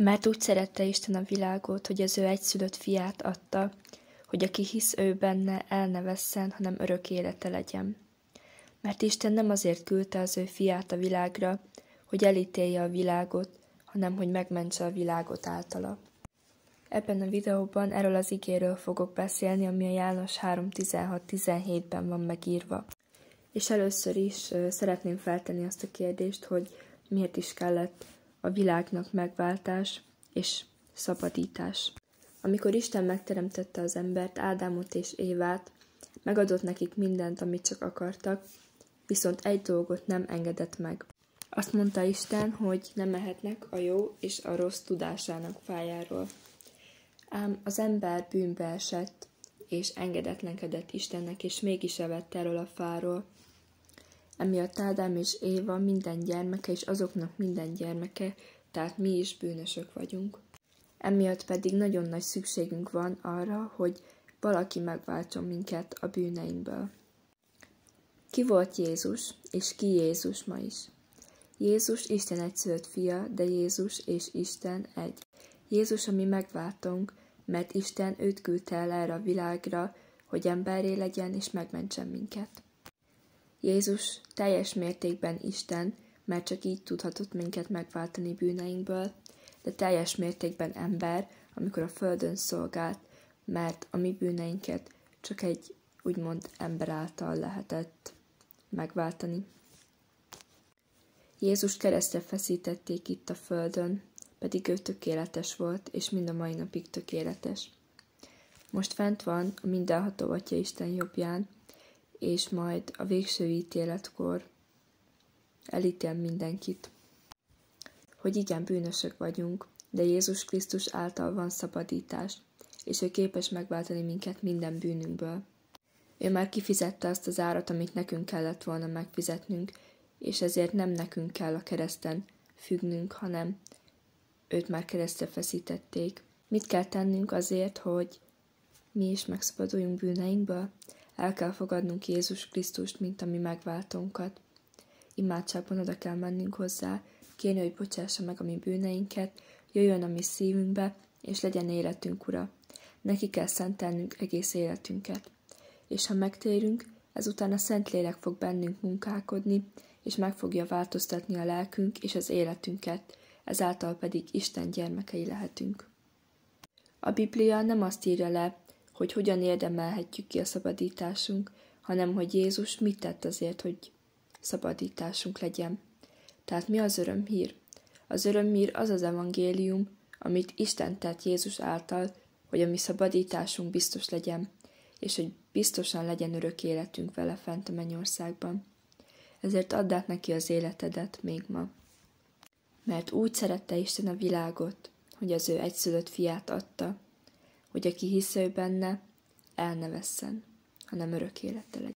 Mert úgy szerette Isten a világot, hogy az ő egyszülött fiát adta, hogy aki hisz ő benne, el ne vesszen, hanem örök élete legyen. Mert Isten nem azért küldte az ő fiát a világra, hogy elítélje a világot, hanem hogy megmentse a világot általa. Ebben a videóban erről az igéről fogok beszélni, ami a János 3:16-17-ben van megírva. És először is szeretném feltenni azt a kérdést, hogy miért is kellett a világnak megváltás és szabadítás. Amikor Isten megteremtette az embert, Ádámot és Évát, megadott nekik mindent, amit csak akartak, viszont egy dolgot nem engedett meg. Azt mondta Isten, hogy nem ehetnek a jó és a rossz tudásának fájáról. Ám az ember bűnbe esett, és engedetlenkedett Istennek, és mégis evett erről a fáról. Emiatt Ádám és Éva minden gyermeke, és azoknak minden gyermeke, tehát mi is bűnösök vagyunk. Emiatt pedig nagyon nagy szükségünk van arra, hogy valaki megváltson minket a bűneinkből. Ki volt Jézus, és ki Jézus ma is? Jézus Isten egyszülött fia, de Jézus és Isten egy. Jézus a mi megváltónk, mert Isten őt küldte el erre a világra, hogy emberré legyen és megmentsen minket. Jézus teljes mértékben Isten, mert csak így tudhatott minket megváltani bűneinkből, de teljes mértékben ember, amikor a földön szolgált, mert a mi bűneinket csak egy úgymond ember által lehetett megváltani. Jézus keresztre feszítették itt a földön, pedig ő tökéletes volt, és mind a mai napig tökéletes. Most fent van a mindenható Atya Isten jobbján, és majd a végső ítéletkor elítél mindenkit. Hogy igen, bűnösök vagyunk, de Jézus Krisztus által van szabadítás, és ő képes megváltani minket minden bűnünkből. Ő már kifizette azt az árat, amit nekünk kellett volna megfizetnünk, és ezért nem nekünk kell a kereszten függnünk, hanem őt már keresztre feszítették. Mit kell tennünk azért, hogy mi is megszabaduljunk bűneinkből? El kell fogadnunk Jézus Krisztust, mint a mi megváltónkat. Imádságban oda kell mennünk hozzá, kérni, hogy bocsássa meg a mi bűneinket, jöjjön a mi szívünkbe, és legyen életünk ura. Neki kell szentelnünk egész életünket. És ha megtérünk, ezután a Szentlélek fog bennünk munkálkodni, és meg fogja változtatni a lelkünk és az életünket, ezáltal pedig Isten gyermekei lehetünk. A Biblia nem azt írja le, hogy hogyan érdemelhetjük ki a szabadításunk, hanem hogy Jézus mit tett azért, hogy szabadításunk legyen. Tehát mi az örömhír? Az örömhír az az evangélium, amit Isten tett Jézus által, hogy a mi szabadításunk biztos legyen, és hogy biztosan legyen örök életünk vele fent a mennyországban. Ezért add át neki az életedet még ma. Mert úgy szerette Isten a világot, hogy az ő egyszülött fiát adta, hogy aki hisz ő benne, el ne vesszen, hanem örök élete legyen.